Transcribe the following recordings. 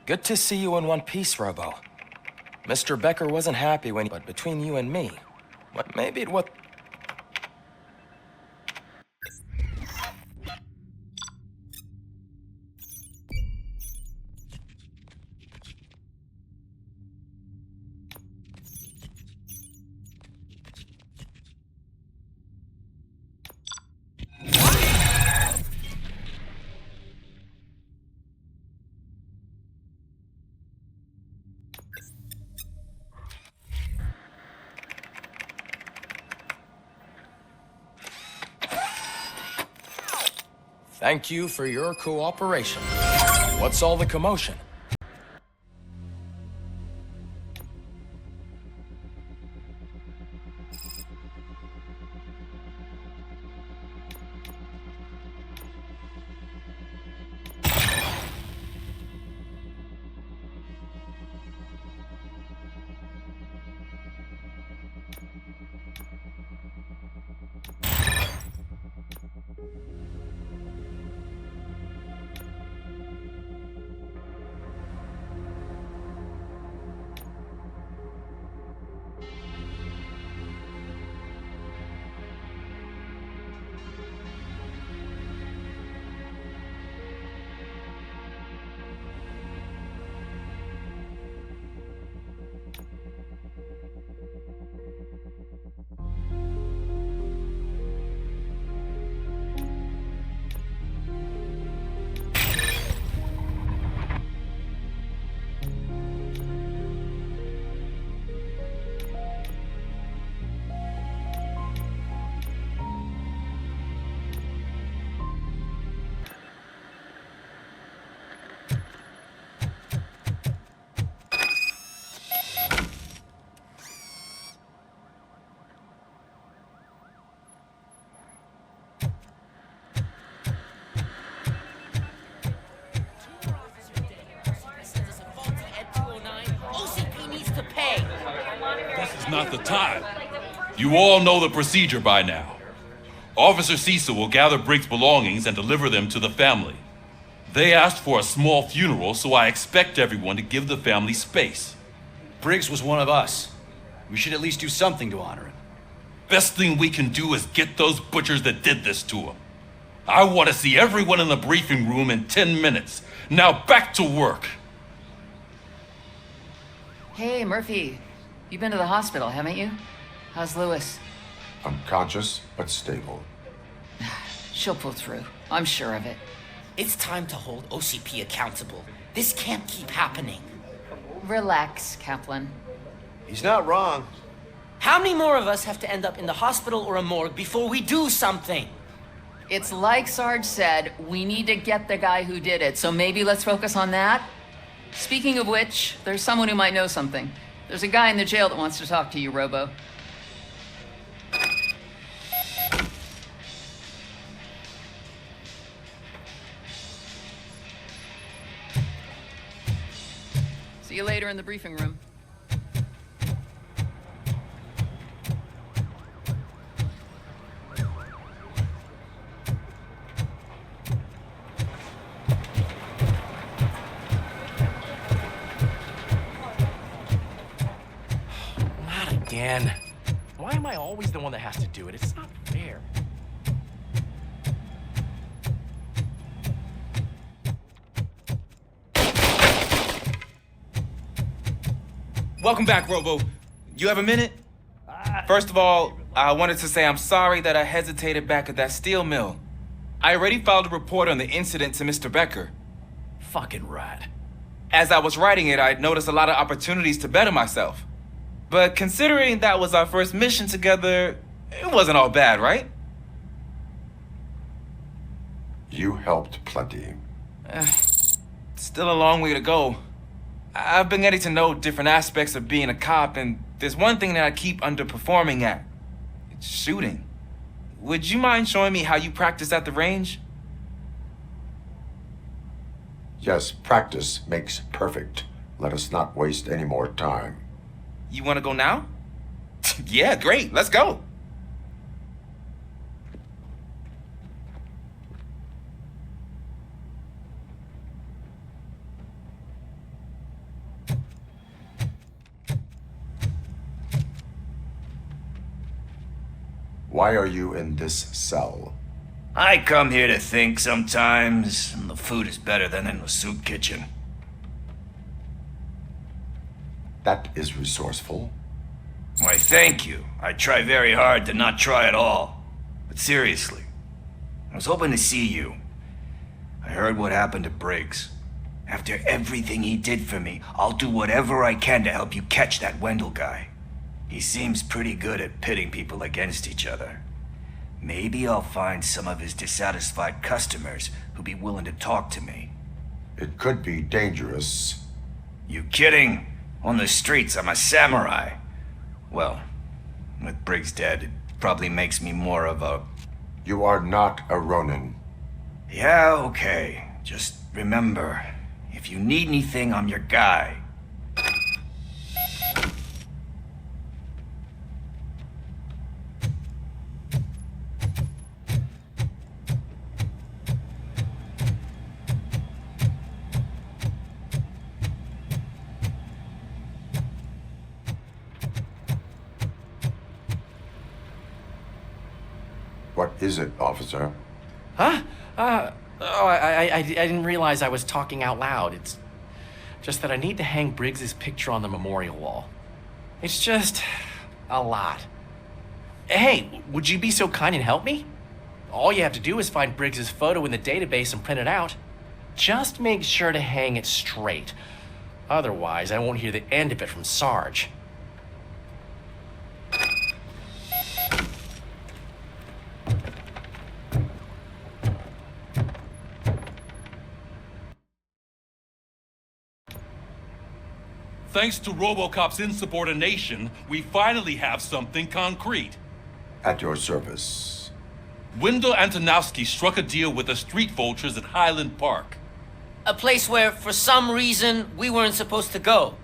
Good to see you in one piece, Robo. Mr. Becker wasn't happy when... But between you and me, what maybe it was... Thank you for your cooperation. What's all the commotion? Not the time. You all know the procedure by now. Officer Cecil will gather Briggs' belongings and deliver them to the family. They asked for a small funeral, so I expect everyone to give the family space. Briggs was one of us. We should at least do something to honor him. Best thing we can do is get those butchers that did this to him. I want to see everyone in the briefing room in 10 minutes. Now back to work. Hey, Murphy. You've been to the hospital, haven't you? How's Lewis? Unconscious, but stable. She'll pull through. I'm sure of it. It's time to hold OCP accountable. This can't keep happening. Relax, Kaplan. He's not wrong. How many more of us have to end up in the hospital or a morgue before we do something? It's like Sarge said, we need to get the guy who did it, so maybe let's focus on that. Speaking of which, there's someone who might know something. There's a guy in the jail that wants to talk to you, Robo. See you later in the briefing room. Again. Why am I always the one that has to do it? It's not fair. Welcome back, Robo. You have a minute? First of all, I wanted to say I'm sorry that I hesitated back at that steel mill. I already filed a report on the incident to Mr. Becker. Fucking rat. As I was writing it, I noticed a lot of opportunities to better myself. But considering that was our first mission together, it wasn't all bad, right? You helped plenty. Still a long way to go. I've been getting to know different aspects of being a cop, and there's one thing that I keep underperforming at. It's shooting. Would you mind showing me how you practice at the range? Yes, practice makes perfect. Let us not waste any more time. You want to go now? Yeah, great. Let's go. Why are you in this cell? I come here to think sometimes, and the food is better than in the soup kitchen. That is resourceful. Why, thank you. I try very hard to not try at all. But seriously, I was hoping to see you. I heard what happened to Briggs. After everything he did for me, I'll do whatever I can to help you catch that Wendell guy. He seems pretty good at pitting people against each other. Maybe I'll find some of his dissatisfied customers who'd be willing to talk to me. It could be dangerous. You kidding? On the streets, I'm a samurai. Well, with Briggs dead, it probably makes me more of a... You are not a Ronin. Yeah, okay. Just remember, if you need anything, I'm your guy. What is it, officer? Huh? I didn't realize I was talking out loud. It's just that I need to hang Briggs's picture on the memorial wall. It's just a lot. Hey, would you be so kind and help me? All you have to do is find Briggs's photo in the database and print it out. Just make sure to hang it straight. Otherwise, I won't hear the end of it from Sarge. Thanks to RoboCop's insubordination, we finally have something concrete. At your service. Wendell Antonowski struck a deal with the street vultures at Highland Park. A place where, for some reason, we weren't supposed to go.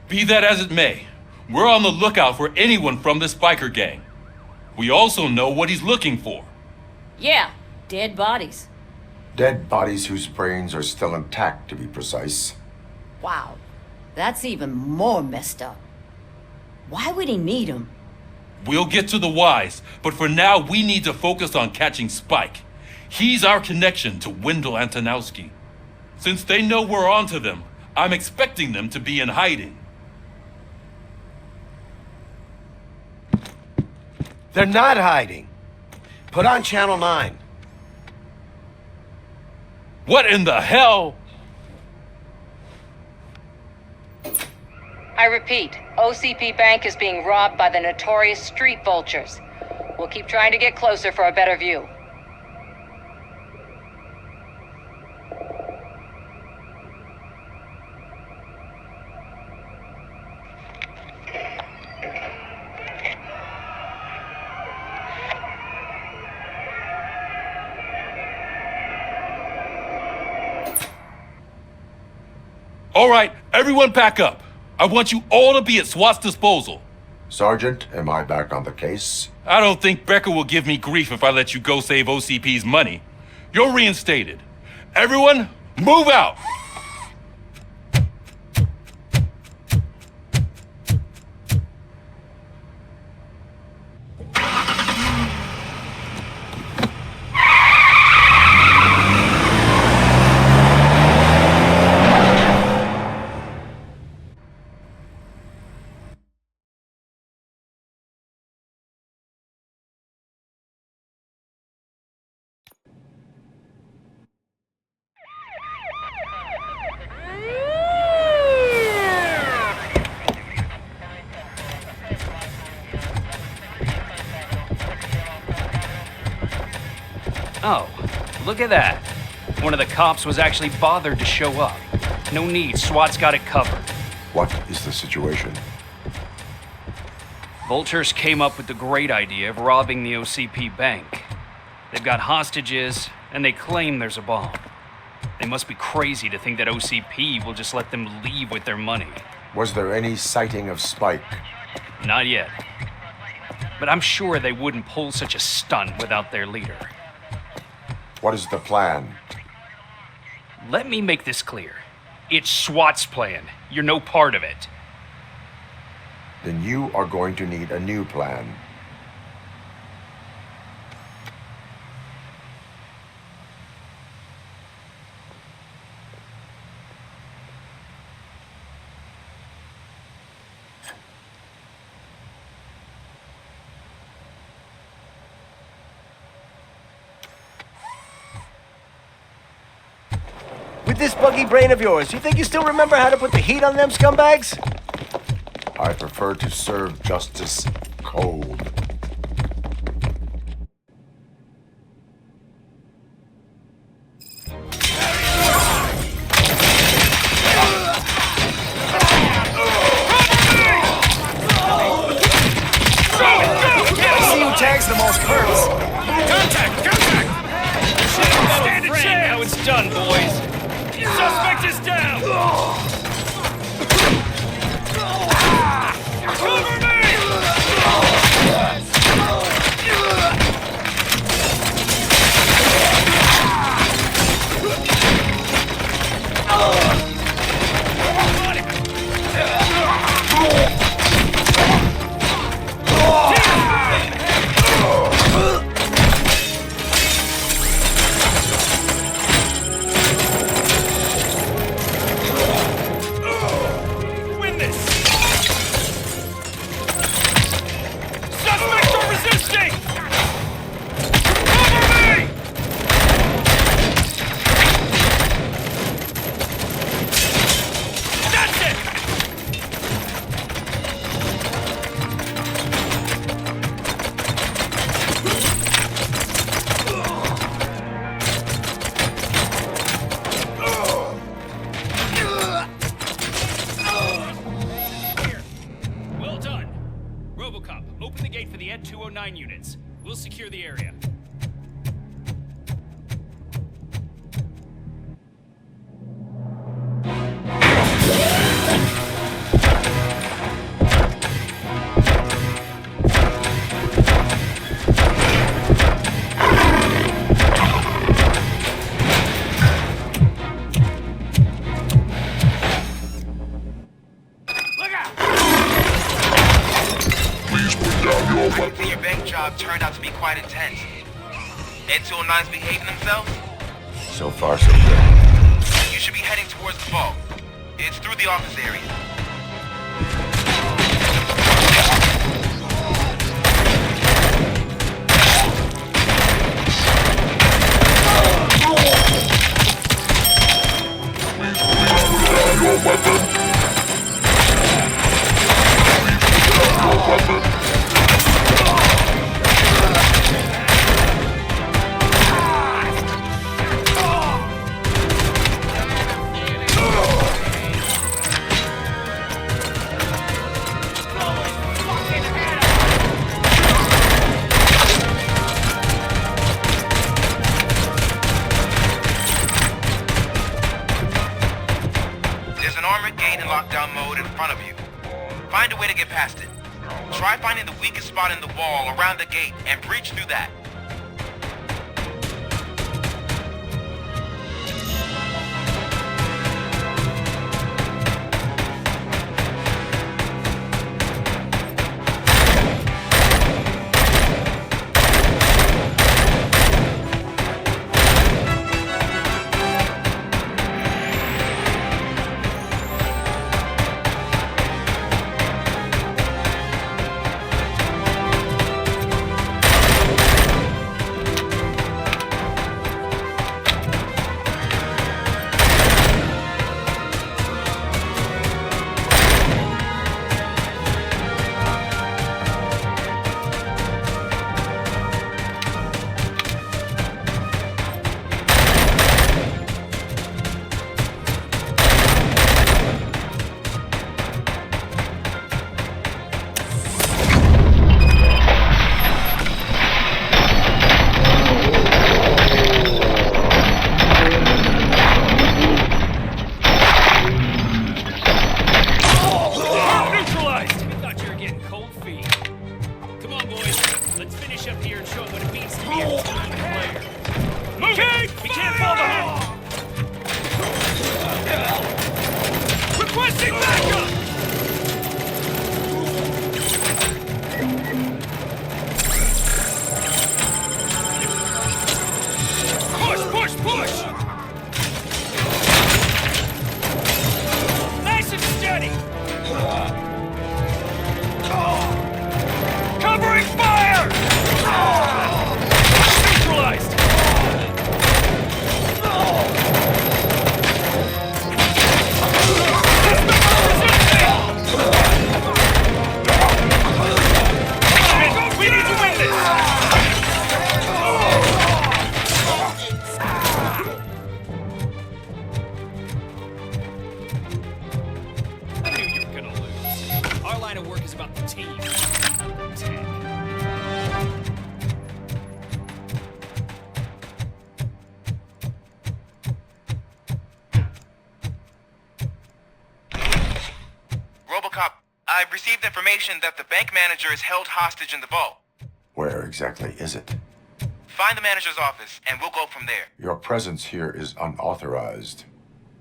Be that as it may, we're on the lookout for anyone from this biker gang. We also know what he's looking for. Yeah, dead bodies. Dead bodies whose brains are still intact, to be precise. Wow, that's even more messed up. Why would he need them? We'll get to the whys, but for now we need to focus on catching Spike. He's our connection to Wendell Antonowski. Since they know we're onto them, I'm expecting them to be in hiding. They're not hiding. Put on Channel 9. What in the hell? I repeat, OCP Bank is being robbed by the notorious street vultures. We'll keep trying to get closer for a better view. All right, everyone pack up. I want you all to be at SWAT's disposal. Sergeant, am I back on the case? I don't think Becker will give me grief if I let you go save OCP's money. You're reinstated. Everyone, move out! Oh, look at that. One of the cops was actually bothered to show up. No need, SWAT's got it covered. What is the situation? Vultures came up with the great idea of robbing the OCP bank. They've got hostages, and they claim there's a bomb. They must be crazy to think that OCP will just let them leave with their money. Was there any sighting of Spike? Not yet. But I'm sure they wouldn't pull such a stunt without their leader. What is the plan? Let me make this clear. It's SWAT's plan. You're no part of it. Then you are going to need a new plan. With this buggy brain of yours, you think you still remember how to put the heat on them scumbags? I prefer to serve justice cold. See who tags the most perps. Contact! Contact! Stand a chance! Now it's done, boys. Suspect is down! Cover me! Win this! Suspects are resisting! Cover me! That's it! Well done. RoboCop, open the gate for the Ed 209 units. We'll secure the area. Look out! Your bank job turned out to be quite intense. Ed 209's behaving themselves? So far, so good. You should be heading towards the vault. It's through the office area. Lockdown mode in front of you. Find a way to get past it. Try finding the weakest spot in the wall around the gate and breach through that. I've received information that the bank manager is held hostage in the vault. Where exactly is it? Find the manager's office, and we'll go from there. Your presence here is unauthorized.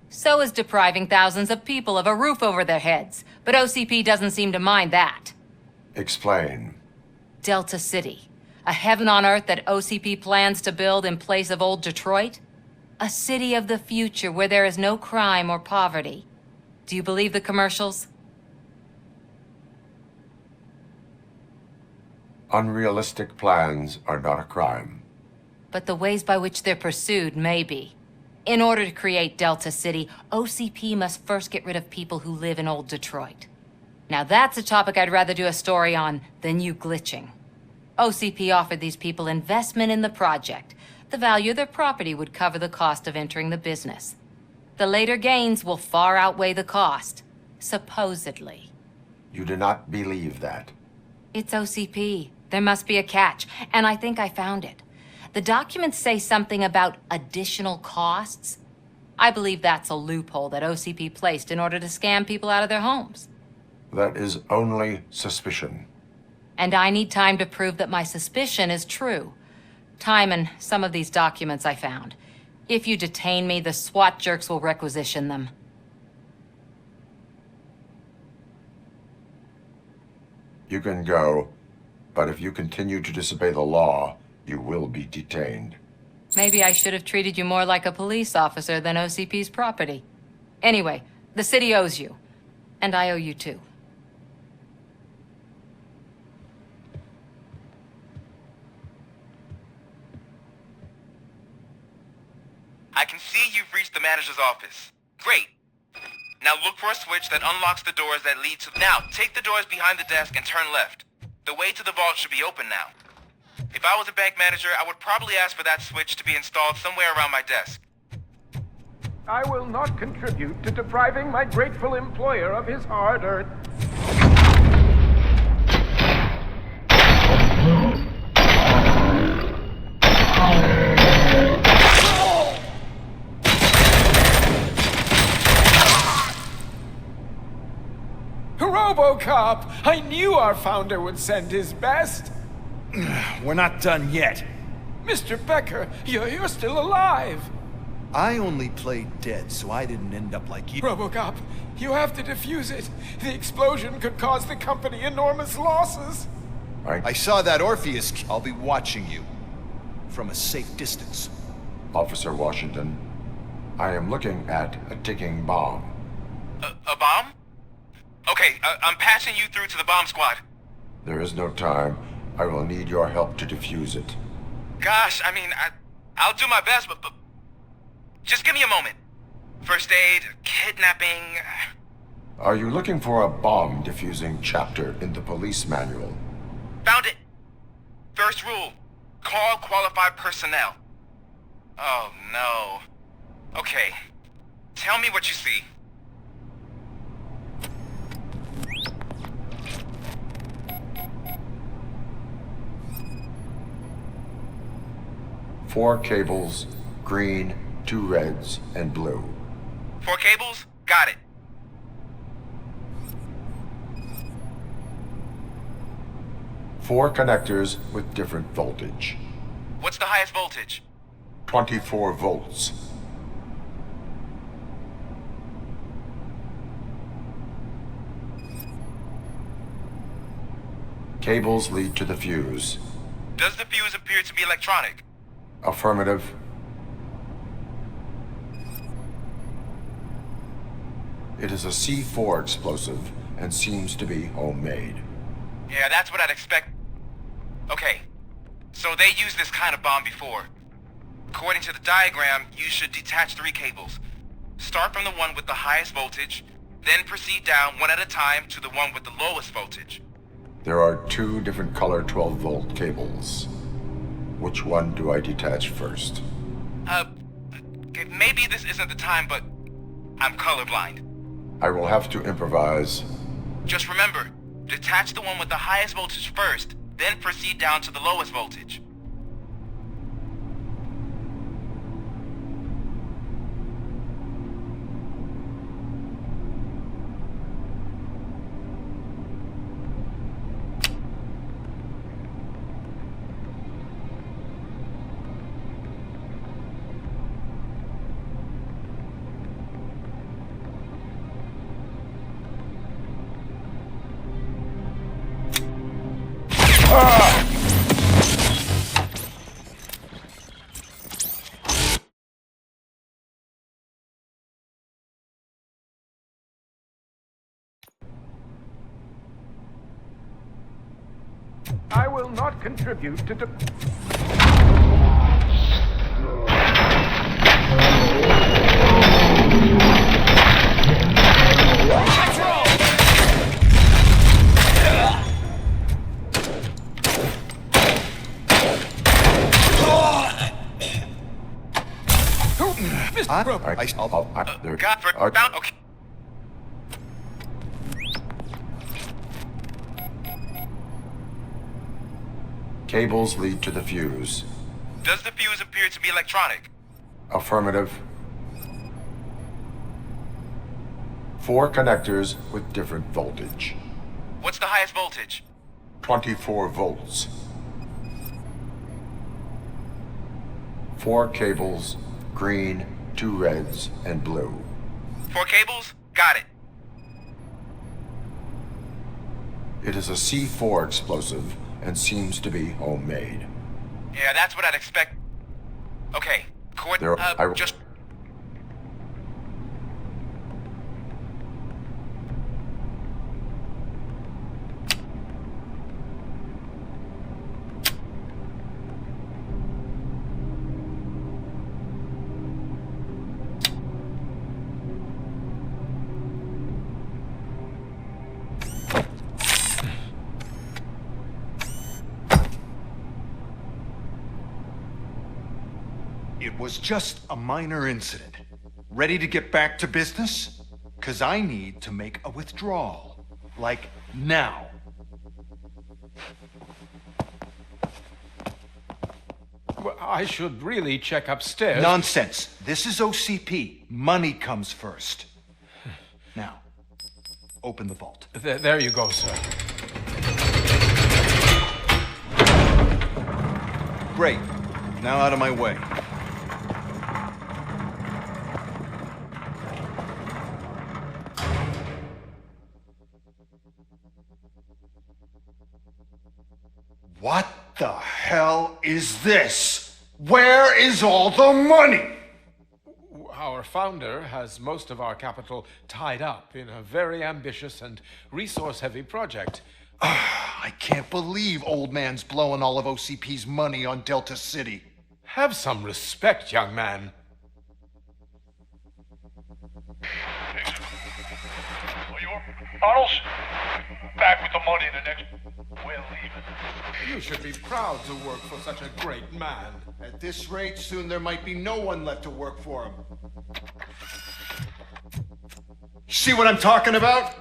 So is depriving thousands of people of a roof over their heads. But OCP doesn't seem to mind that. Explain. Delta City. A heaven on earth that OCP plans to build in place of old Detroit? A city of the future where there is no crime or poverty. Do you believe the commercials? Unrealistic plans are not a crime. But the ways by which they're pursued may be. In order to create Delta City, OCP must first get rid of people who live in old Detroit. Now that's a topic I'd rather do a story on than you glitching. OCP offered these people investment in the project. The value of their property would cover the cost of entering the business. The later gains will far outweigh the cost, supposedly. You do not believe that. It's OCP. There must be a catch, and I think I found it. The documents say something about additional costs. I believe that's a loophole that OCP placed in order to scam people out of their homes. That is only suspicion. And I need time to prove that my suspicion is true. Time and some of these documents I found. If you detain me, the SWAT jerks will requisition them. You can go, but if you continue to disobey the law, you will be detained. Maybe I should have treated you more like a police officer than OCP's property. Anyway, the city owes you. And I owe you too. I can see you've reached the manager's office. Great. Now look for a switch that unlocks the doors that lead to... Now, take the doors behind the desk and turn left. The way to the vault should be open now. If I was a bank manager, I would probably ask for that switch to be installed somewhere around my desk. I will not contribute to depriving my grateful employer of his hard-earned... RoboCop! I knew our founder would send his best! We're not done yet. Mr. Becker, you're still alive! I only played dead, so I didn't end up like you. RoboCop, you have to defuse it. The explosion could cause the company enormous losses. I saw that Orpheus. I'll be watching you. From a safe distance. Officer Washington, I am looking at a ticking bomb. A bomb? Okay, I'm passing you through to the bomb squad. There is no time. I will need your help to defuse it. Gosh, I mean, I'll do my best, but just give me a moment. First aid, kidnapping... Are you looking for a bomb defusing chapter in the police manual? Found it. First rule, call qualified personnel. Oh, no. Okay, tell me what you see. Four cables, green, 2 reds, and blue. 4 cables? Got it. Four connectors with different voltage. What's the highest voltage? 24 volts. Cables lead to the fuse. Does the fuse appear to be electronic? Affirmative. It is a C4 explosive and seems to be homemade. Yeah, that's what I'd expect. Okay, so they used this kind of bomb before. According to the diagram, you should detach 3 cables. Start from the one with the highest voltage, then proceed down one at a time to the one with the lowest voltage. There are 2 different color 12-volt cables. Which one do I detach first? Okay, maybe this isn't the time, but I'm colorblind. I will have to improvise. Just remember, detach the one with the highest voltage first, then proceed down to the lowest voltage. I will not contribute to Okay. Cables lead to the fuse. Does the fuse appear to be electronic? Affirmative. 4 connectors with different voltage. What's the highest voltage? 24 volts. 4 cables, green, 2 reds, and blue. 4 cables? Got it. It is a C4 explosive and seems to be homemade. Yeah, that's what I'd expect. Okay, just... It was just a minor incident. Ready to get back to business? 'Cause I need to make a withdrawal. Like, now. Well, I should really check upstairs. Nonsense. This is OCP. Money comes first. Now, open the vault. There you go, sir. Great. Now out of my way. What the hell is this? Where is all the money? Our founder has most of our capital tied up in a very ambitious and resource-heavy project. I can't believe old man's blowing all of OCP's money on Delta City. Have some respect, young man. Arnold's back with the money in the next... We're leaving. You should be proud to work for such a great man. At this rate, soon there might be no one left to work for him. See what I'm talking about?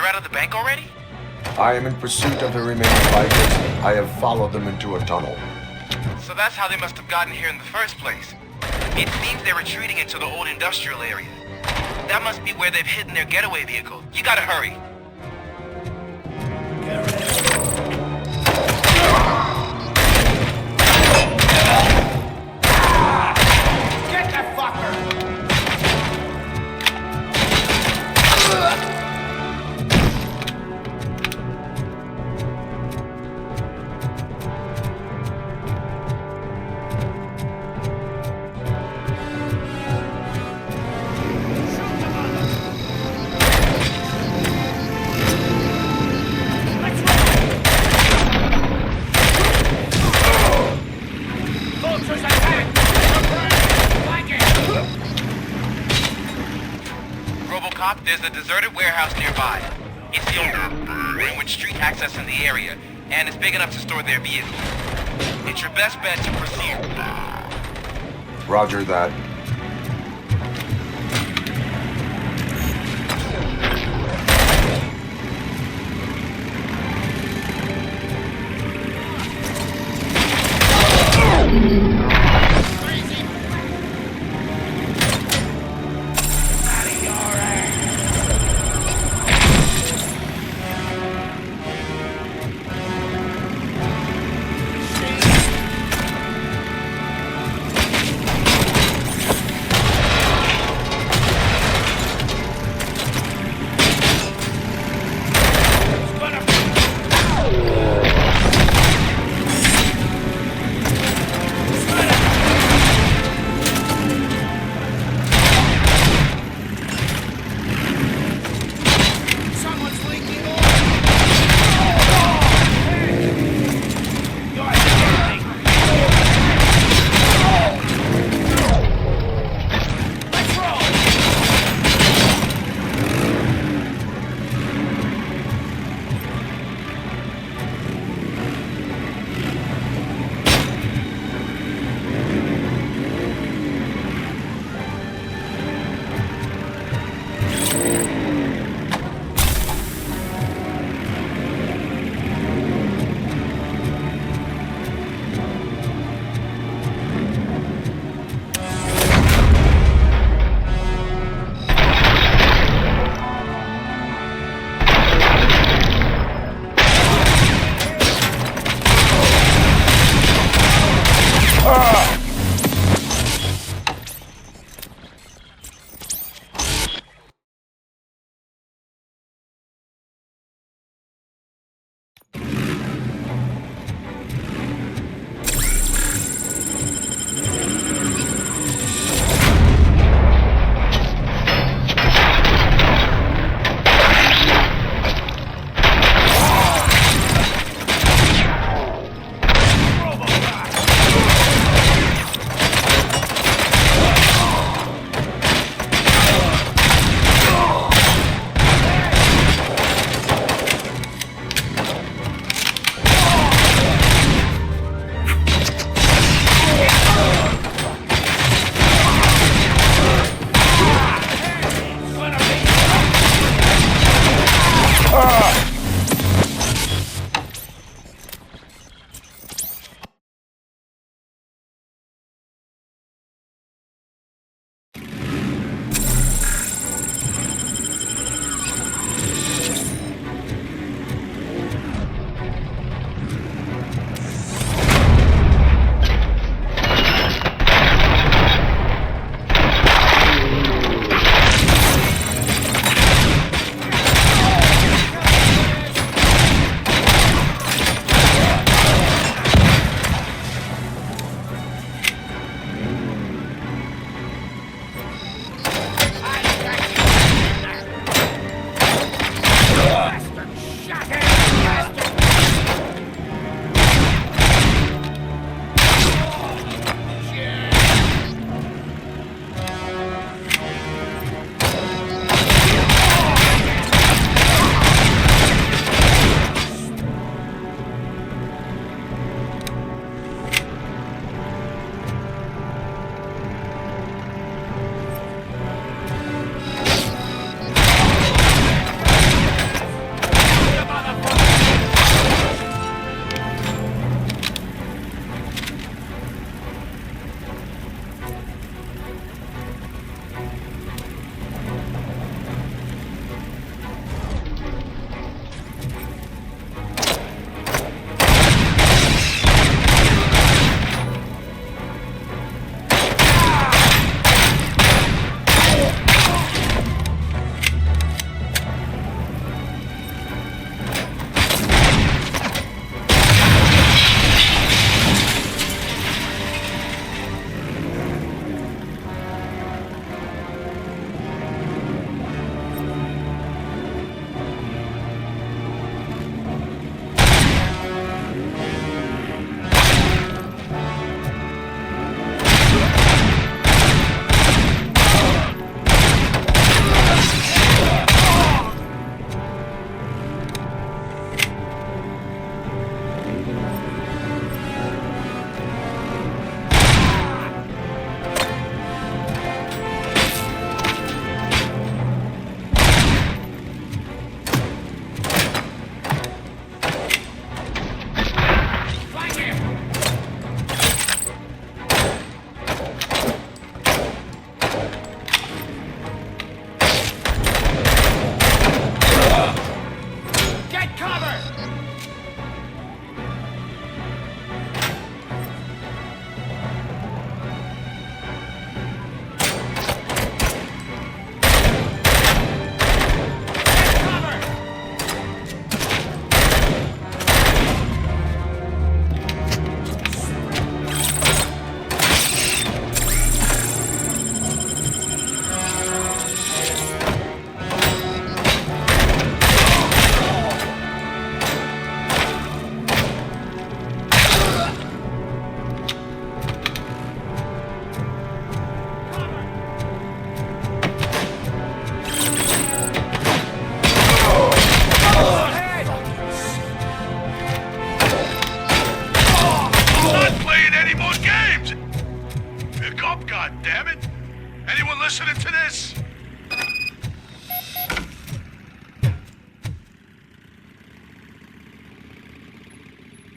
They're out of the bank already? I am in pursuit of the remaining fighters. I have followed them into a tunnel. So that's how they must have gotten here in the first place. It seems they're retreating into the old industrial area. That must be where they've hidden their getaway vehicle. You gotta hurry. Get that fucker! RoboCop, there's a deserted warehouse nearby. It's the only one with street access in the area, and it's big enough to store their vehicles. It's your best bet to proceed. Roger that.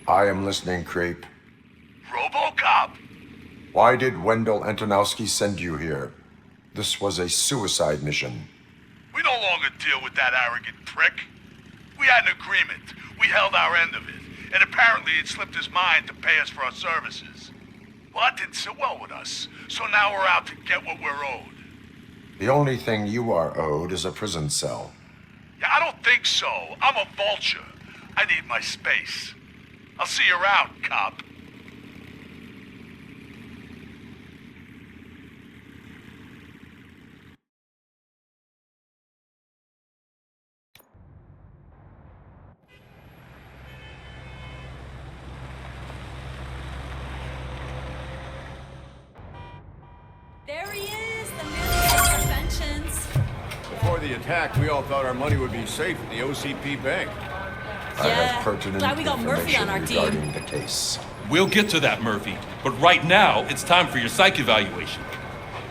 I am listening, creep. RoboCop! Why did Wendell Antonowski send you here? This was a suicide mission. We no longer deal with that arrogant prick. We had an agreement. We held our end of it. And apparently it slipped his mind to pay us for our services. Well, that didn't sit well with us. So now we're out to get what we're owed. The only thing you are owed is a prison cell. Yeah, I don't think so. I'm a vulture. I need my space. I'll see you around, cop. There he is, the man of inventions. Before the attack, we all thought our money would be safe at the OCP bank. I have pertinent glad we got Murphy on our team. regarding the case. We'll get to that, Murphy. But right now, it's time for your psych evaluation.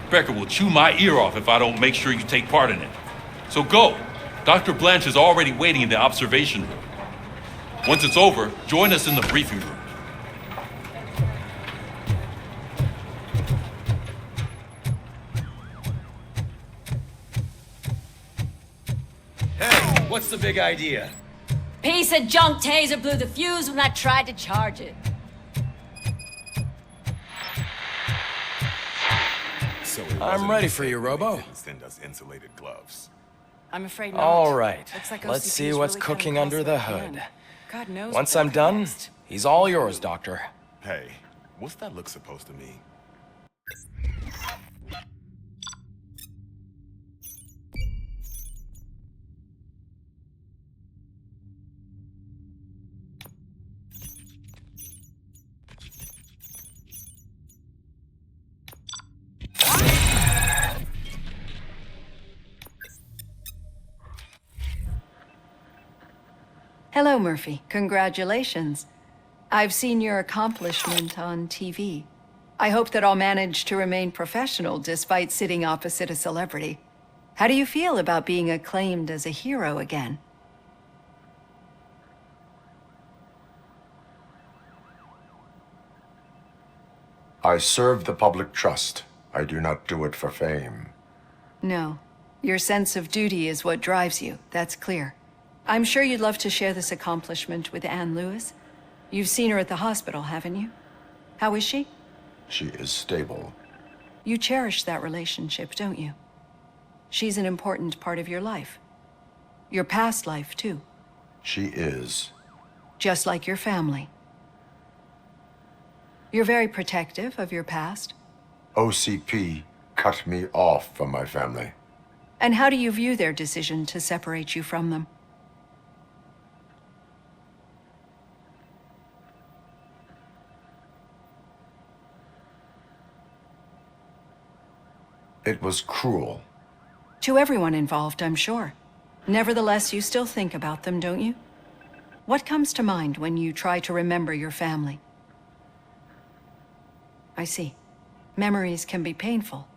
Becker will chew my ear off if I don't make sure you take part in it. So go. Dr. Blanche is already waiting in the observation room. Once it's over, join us in the briefing room. Hey, what's the big idea? Piece of junk taser blew the fuse when I tried to charge it. So I'm ready for you, Robo. Send us insulated gloves. I'm afraid not. All right. Looks like Let's OCP see is what's really cooking cutting under the costs like hood. man. God knows. Once what I'm could done, next. he's all yours, Doctor. Hey, what's that look supposed to mean? Hello, Murphy. Congratulations. I've seen your accomplishment on TV. I hope that I'll manage to remain professional despite sitting opposite a celebrity. How do you feel about being acclaimed as a hero again? I serve the public trust. I do not do it for fame. No. Your sense of duty is what drives you. That's clear. I'm sure you'd love to share this accomplishment with Anne Lewis. You've seen her at the hospital, haven't you? How is she? She is stable. You cherish that relationship, don't you? She's an important part of your life. Your past life, too. She is. Just like your family. You're very protective of your past. OCP cut me off from my family. And how do you view their decision to separate you from them? It was cruel. To everyone involved, I'm sure. Nevertheless, you still think about them, don't you? What comes to mind when you try to remember your family? I see. Memories can be painful,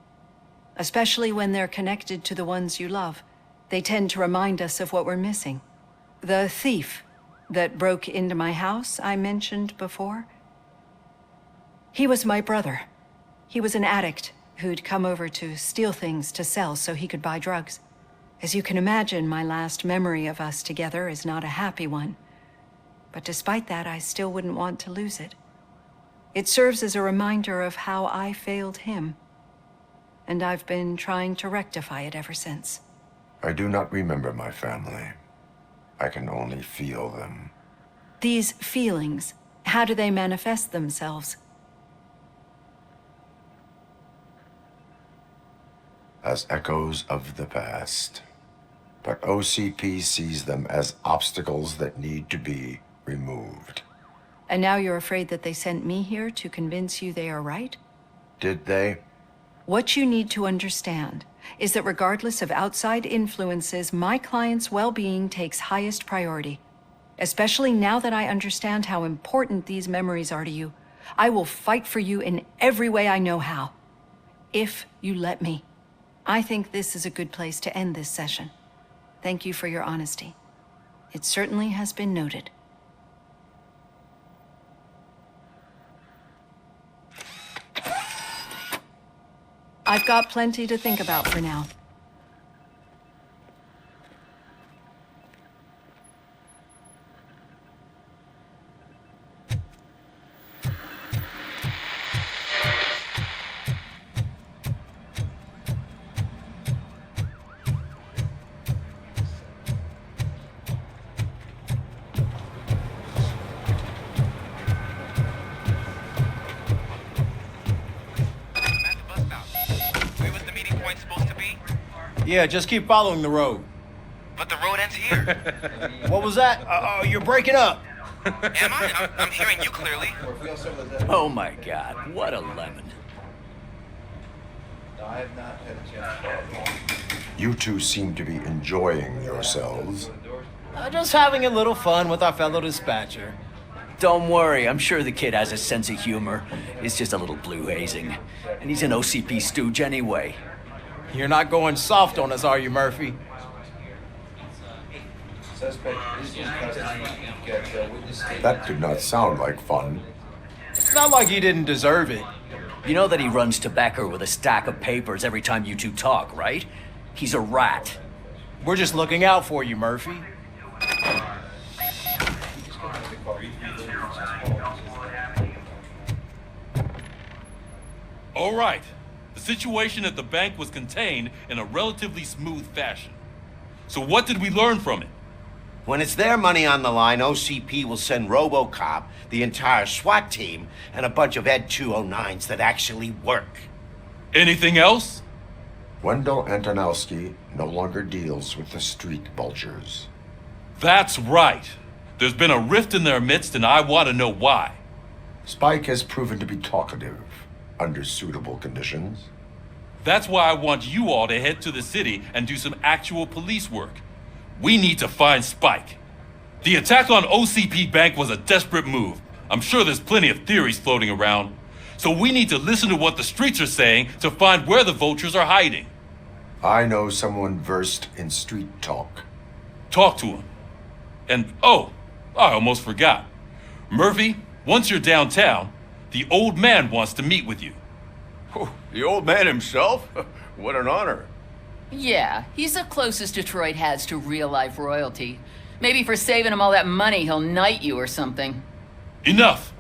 especially when they're connected to the ones you love. They tend to remind us of what we're missing. The thief that broke into my house I mentioned before, he was my brother. He was an addict who'd come over to steal things to sell so he could buy drugs. As you can imagine, my last memory of us together is not a happy one. But despite that, I still wouldn't want to lose it. It serves as a reminder of how I failed him. And I've been trying to rectify it ever since. I do not remember my family. I can only feel them. These feelings, how do they manifest themselves? As echoes of the past. But OCP sees them as obstacles that need to be removed. And now you're afraid that they sent me here to convince you they are right? Did they? What you need to understand is that regardless of outside influences, my client's well-being takes highest priority. Especially now that I understand how important these memories are to you. I will fight for you in every way I know how. If you let me. I think this is a good place to end this session. Thank you for your honesty. It certainly has been noted. I've got plenty to think about for now. Yeah, just keep following the road. But the road ends here. What was that? You're breaking up. Am I? I'm hearing you clearly. Oh my god, what a lemon. You two seem to be enjoying yourselves. Just having a little fun with our fellow dispatcher. Don't worry, I'm sure the kid has a sense of humor. It's just a little blue hazing. And he's an OCP stooge anyway. You're not going soft on us, are you, Murphy? That did not sound like fun. It's not like he didn't deserve it. You know that he runs to Becker with a stack of papers every time you two talk, right? He's a rat. We're just looking out for you, Murphy. All right. The situation at the bank was contained in a relatively smooth fashion. So what did we learn from it? When it's their money on the line, OCP will send RoboCop, the entire SWAT team, and a bunch of Ed 209s that actually work. Anything else? Wendell Antonowski no longer deals with the street vultures. That's right. There's been a rift in their midst, and I want to know why. Spike has proven to be talkative under suitable conditions. That's why I want you all to head to the city and do some actual police work. We need to find Spike. The attack on OCP Bank was a desperate move. I'm sure there's plenty of theories floating around. So we need to listen to what the streets are saying to find where the vultures are hiding. I know someone versed in street talk. Talk to him. And, oh, I almost forgot. Murphy, once you're downtown, the old man wants to meet with you. Oh, the old man himself? What an honor. Yeah, he's the closest Detroit has to real-life royalty. Maybe for saving him all that money, he'll knight you or something. Enough.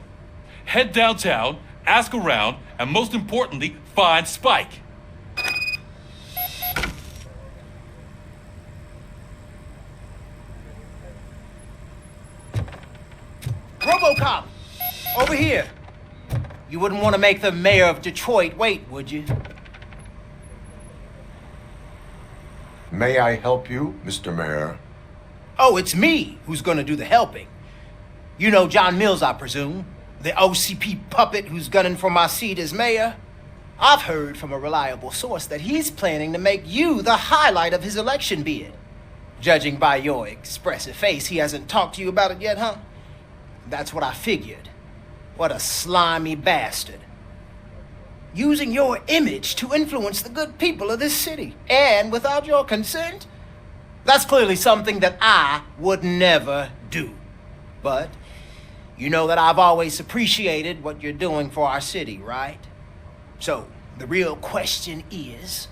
Head downtown, ask around, and most importantly, find Spike. RoboCop! Over here! You wouldn't want to make the mayor of Detroit wait, would you? May I help you, Mr. Mayor? Oh, it's me who's gonna do the helping. You know John Mills, I presume. The OCP puppet who's gunning for my seat as mayor. I've heard from a reliable source that he's planning to make you the highlight of his election bid. Judging by your expressive face, he hasn't talked to you about it yet, huh? That's what I figured. What a slimy bastard. Using your image to influence the good people of this city. And without your consent? That's clearly something that I would never do. But you know that I've always appreciated what you're doing for our city, right? So the real question is,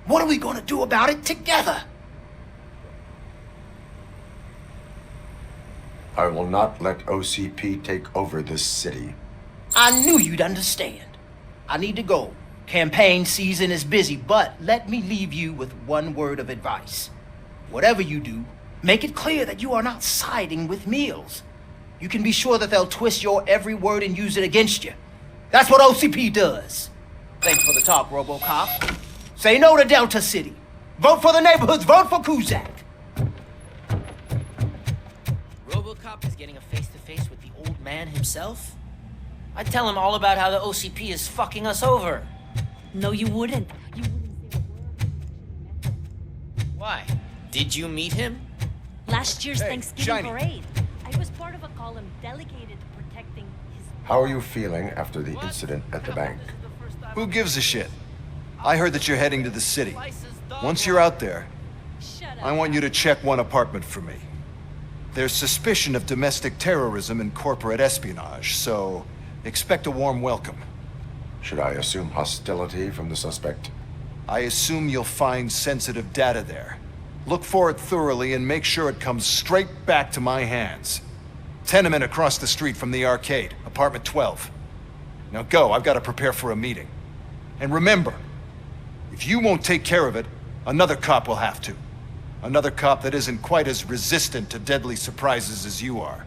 what are we gonna do about it together? I will not let OCP take over this city. I knew you'd understand. I need to go. Campaign season is busy, but let me leave you with one word of advice. Whatever you do, make it clear that you are not siding with Mills. You can be sure that they'll twist your every word and use it against you. That's what OCP does. Thanks for the talk, RoboCop. Say no to Delta City. Vote for the neighborhoods. Vote for Kuzak. RoboCop is getting a face-to-face with the old man himself? I'd tell him all about how the OCP is fucking us over. No, you wouldn't. Why? Did you meet him? Last year's Hey, Thanksgiving Shiny. parade. I was part of a column delegated to protecting his... How are you feeling after the incident at the bank? Who gives a shit? I heard that you're heading to the city. Once you're out there, I want you to check one apartment for me. There's suspicion of domestic terrorism and corporate espionage, so expect a warm welcome. Should I assume hostility from the suspect? I assume you'll find sensitive data there. Look for it thoroughly and make sure it comes straight back to my hands. Tenement across the street from the arcade, apartment 12. Now go, I've got to prepare for a meeting. And remember, if you won't take care of it, another cop will have to. Another cop that isn't quite as resistant to deadly surprises as you are.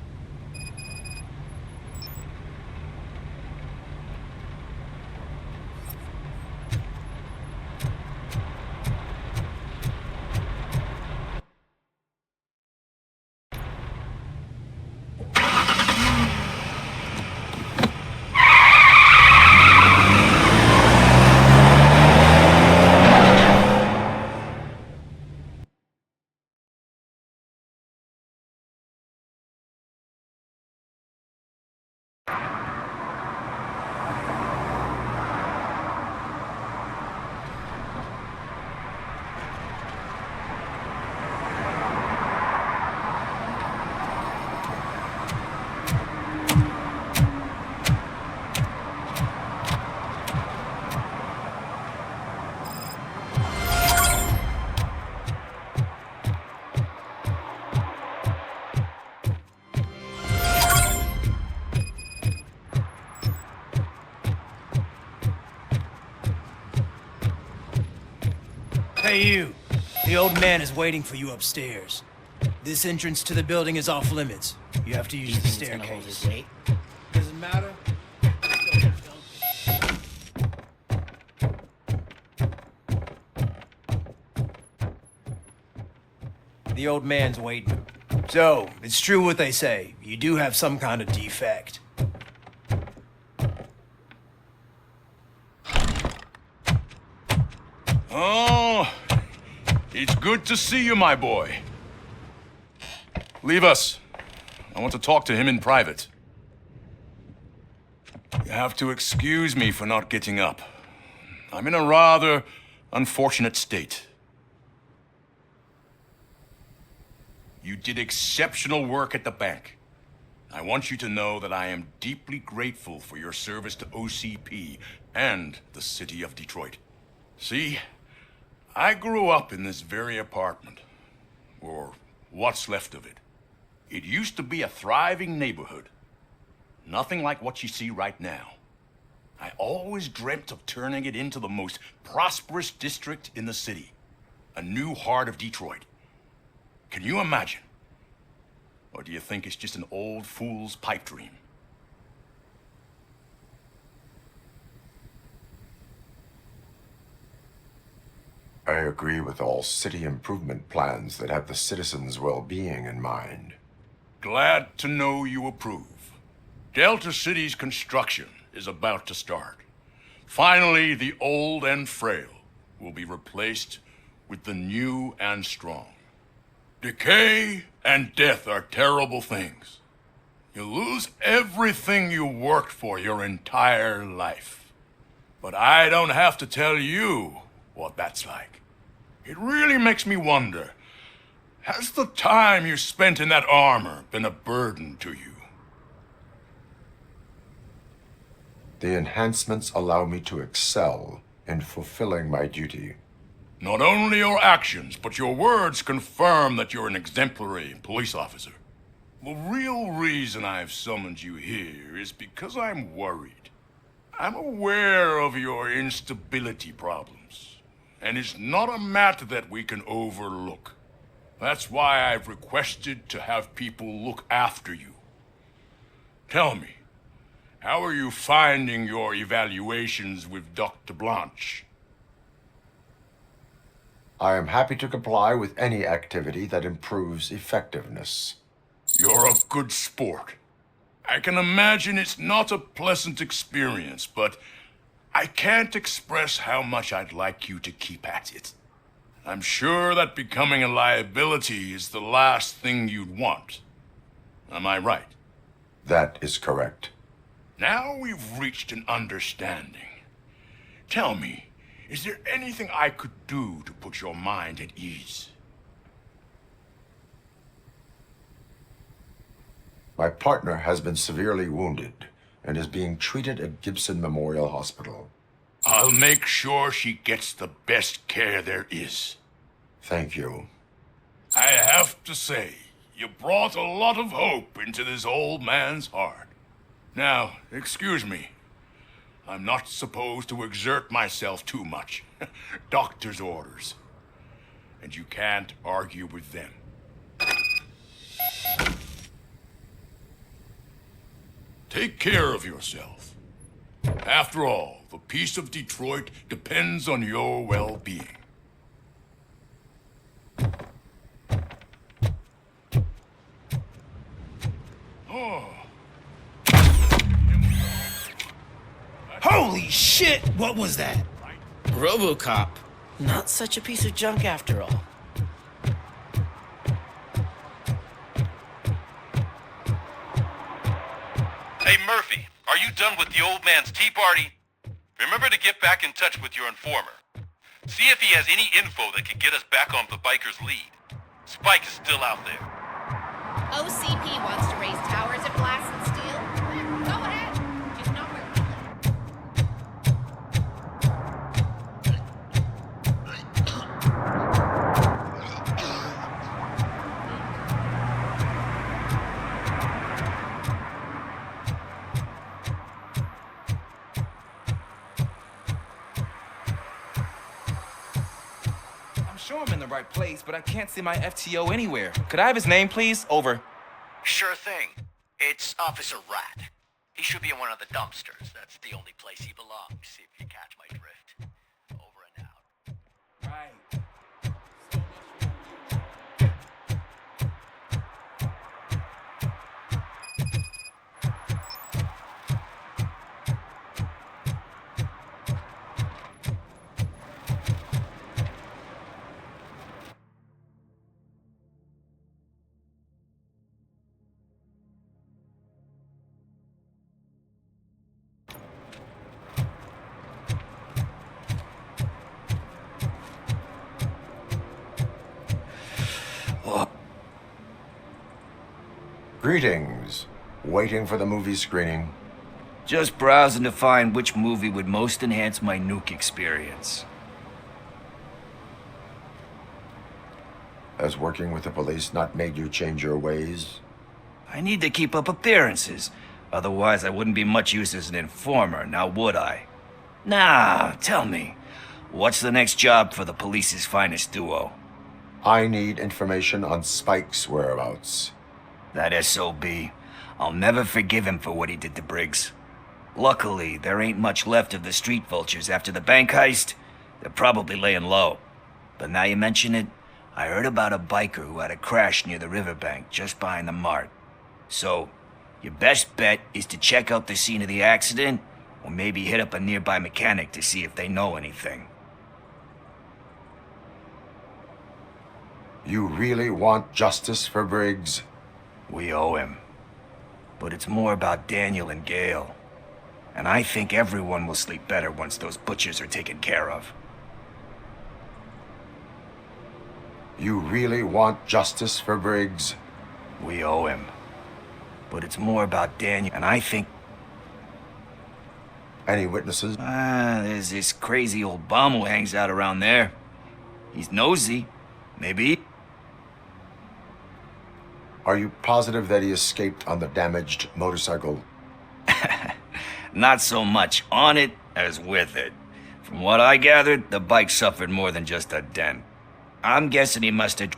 Hey you, the old man is waiting for you upstairs. This entrance to the building is off limits. You have to use the staircase. Doesn't matter. The old man's waiting. So, it's true what they say. You do have some kind of defect. Oh, it's good to see you, my boy. Leave us. I want to talk to him in private. You have to excuse me for not getting up. I'm in a rather unfortunate state. You did exceptional work at the bank. I want you to know that I am deeply grateful for your service to OCP and the city of Detroit. See, I grew up in this very apartment, or what's left of it. It used to be a thriving neighborhood. Nothing like what you see right now. I always dreamt of turning it into the most prosperous district in the city. A new heart of Detroit. Can you imagine? Or do you think it's just an old fool's pipe dream? I agree with all city improvement plans that have the citizens' well-being in mind. Glad to know you approve. Delta City's construction is about to start. Finally, the old and frail will be replaced with the new and strong. Decay and death are terrible things. You lose everything you worked for your entire life. But I don't have to tell you what that's like. It really makes me wonder, has the time you spent in that armor been a burden to you? The enhancements allow me to excel in fulfilling my duty. Not only your actions, but your words confirm that you're an exemplary police officer. The real reason I've summoned you here is because I'm worried. I'm aware of your instability problems, and it's not a matter that we can overlook. That's why I've requested to have people look after you. Tell me, how are you finding your evaluations with Dr. Blanche? I am happy to comply with any activity that improves effectiveness. You're a good sport. I can imagine it's not a pleasant experience, but I can't express how much I'd like you to keep at it. I'm sure that becoming a liability is the last thing you'd want. Am I right? That is correct. Now we've reached an understanding. Tell me, is there anything I could do to put your mind at ease? My partner has been severely wounded and is being treated at Gibson Memorial Hospital. I'll make sure she gets the best care there is. Thank you. I have to say, you brought a lot of hope into this old man's heart. Now, excuse me. I'm not supposed to exert myself too much. Doctor's orders. And you can't argue with them. Take care of yourself. After all, the peace of Detroit depends on your well-being. Oh. Holy shit! What was that? RoboCop. Not such a piece of junk after all. Hey, Murphy, are you done with the old man's tea party? Remember to get back in touch with your informer. See if he has any info that could get us back on the biker's lead. Spike is still out there. OCP wants to raise towers of glass and steel? Go ahead. Just not where we live. I'm sure I'm in the right place, but I can't see my FTO anywhere. Could I have his name, please? Over. Sure thing. It's Officer Rat. He should be in one of the dumpsters. That's the only place he belongs, if you catch my drift. Over and out. Right. Greetings. Waiting for the movie screening. Just browsing to find which movie would most enhance my nuke experience. Has working with the police not made you change your ways? I need to keep up appearances. Otherwise, I wouldn't be much use as an informer, now would I? Nah, tell me. What's the next job for the police's finest duo? I need information on Spike's whereabouts. That SOB. I'll never forgive him for what he did to Briggs. Luckily, there ain't much left of the street vultures after the bank heist. They're probably laying low. But now you mention it, I heard about a biker who had a crash near the riverbank just behind the mart. So, your best bet is to check out the scene of the accident, or maybe hit up a nearby mechanic to see if they know anything. You really want justice for Briggs? We owe him. But it's more about Daniel and Gale. And I think everyone will sleep better once those butchers are taken care of. You really want justice for Briggs? We owe him. But it's more about Daniel, and I think... Any witnesses? There's this crazy old bum who hangs out around there. He's nosy. Maybe... Are you positive that he escaped on the damaged motorcycle? Not so much on it as with it. From what I gathered, the bike suffered more than just a dent. I'm guessing he must have...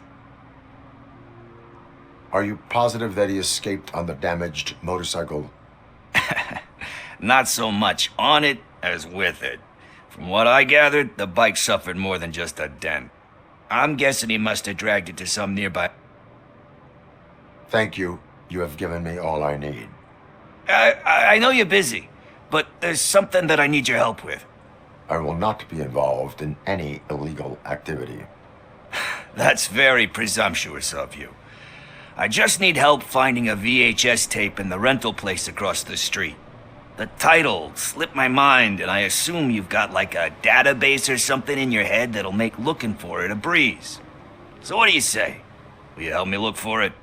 Are you positive that he escaped on the damaged motorcycle? Not so much on it as with it. From what I gathered, the bike suffered more than just a dent. I'm guessing he must have dragged it to some nearby... Thank you. You have given me all I need. I know you're busy, but there's something that I need your help with. I will not be involved in any illegal activity. That's very presumptuous of you. I just need help finding a VHS tape in the rental place across the street. The title slipped my mind, and I assume you've got like a database or something in your head that'll make looking for it a breeze. So what do you say? Will you help me look for it?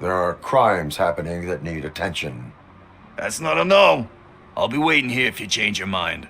There are crimes happening that need attention. That's not a no. I'll be waiting here if you change your mind.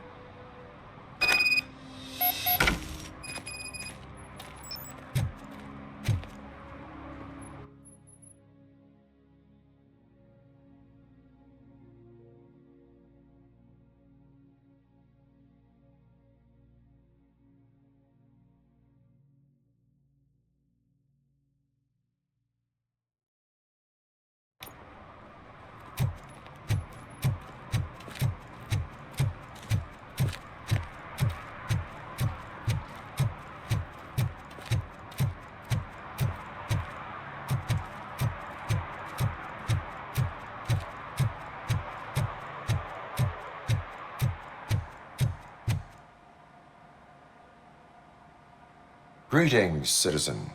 Greetings, citizen.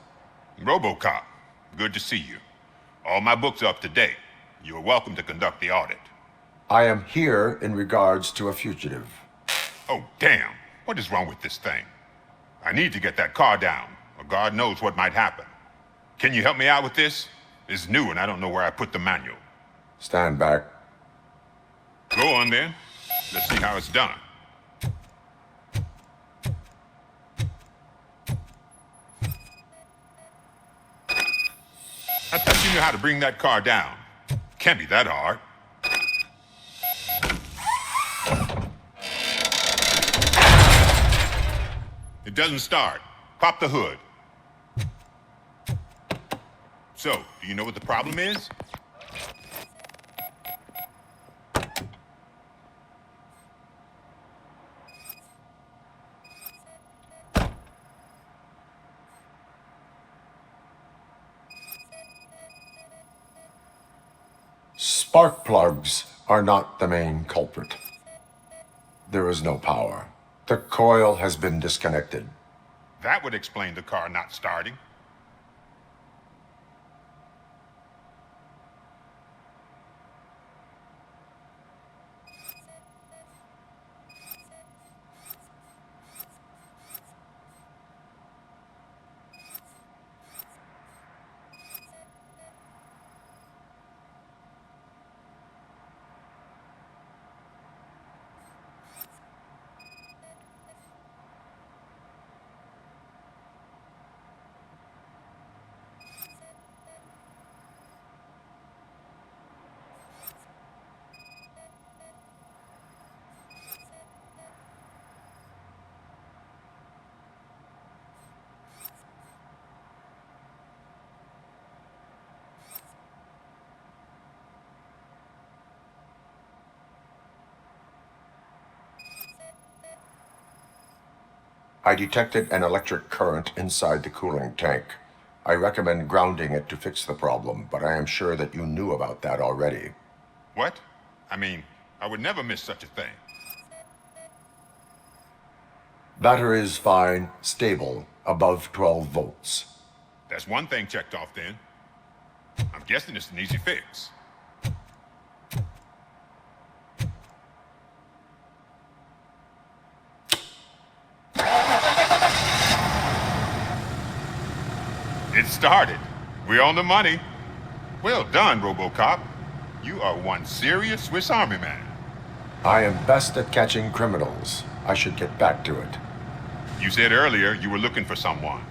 RoboCop, good to see you. All my books are up to date. You're welcome to conduct the audit. I am here in regards to a fugitive. Oh, damn. What is wrong with this thing? I need to get that car down, or God knows what might happen. Can you help me out with this? It's new and I don't know where I put the manual. Stand back. Go on then. Let's see how it's done. I thought you knew how to bring that car down. Can't be that hard. It doesn't start. Pop the hood. So, do you know what the problem is? Spark plugs are not the main culprit. There is no power. The coil has been disconnected. That would explain the car not starting. I detected an electric current inside the cooling tank. I recommend grounding it to fix the problem, but I am sure that you knew about that already. What? I mean, I would never miss such a thing. Battery is fine, stable, above 12 volts. That's one thing checked off then. I'm guessing it's an easy fix. It started. We're on the money. Well done, RoboCop. You are one serious Swiss Army man. I am best at catching criminals. I should get back to it. You said earlier you were looking for someone.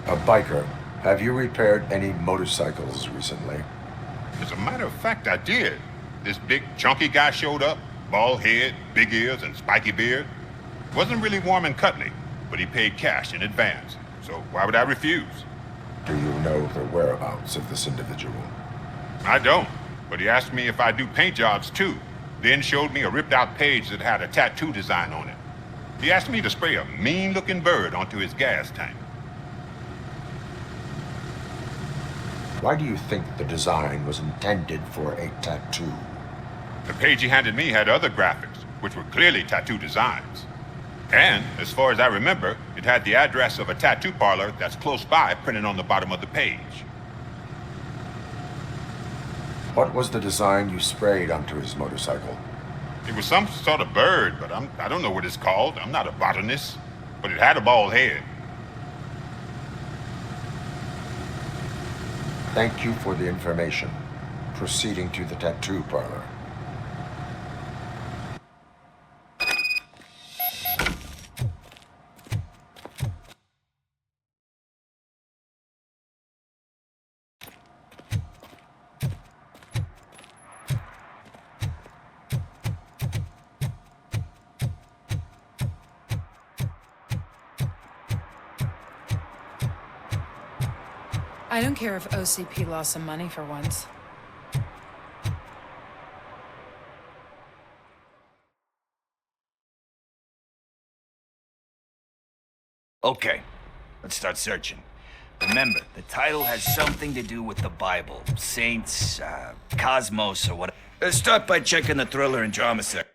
A biker. Have you repaired any motorcycles recently? As a matter of fact, I did. This big, chunky guy showed up. Bald head, big ears, and spiky beard. Wasn't really warm and cuddly, but he paid cash in advance. So why would I refuse? Do you know the whereabouts of this individual? I don't, but he asked me if I do paint jobs too, then showed me a ripped-out page that had a tattoo design on it. He asked me to spray a mean-looking bird onto his gas tank. Why do you think the design was intended for a tattoo? The page he handed me had other graphics, which were clearly tattoo designs. And, as far as I remember, it had the address of a tattoo parlor that's close by printed on the bottom of the page. What was the design you sprayed onto his motorcycle? It was some sort of bird, but I don't know what it's called. I'm not a botanist. But it had a bald head. Thank you for the information. Proceeding to the tattoo parlor. I don't care if OCP lost some money for once. Okay, let's start searching. Remember, the title has something to do with the Bible, saints, cosmos, or whatever. Let's start by checking the thriller and drama section.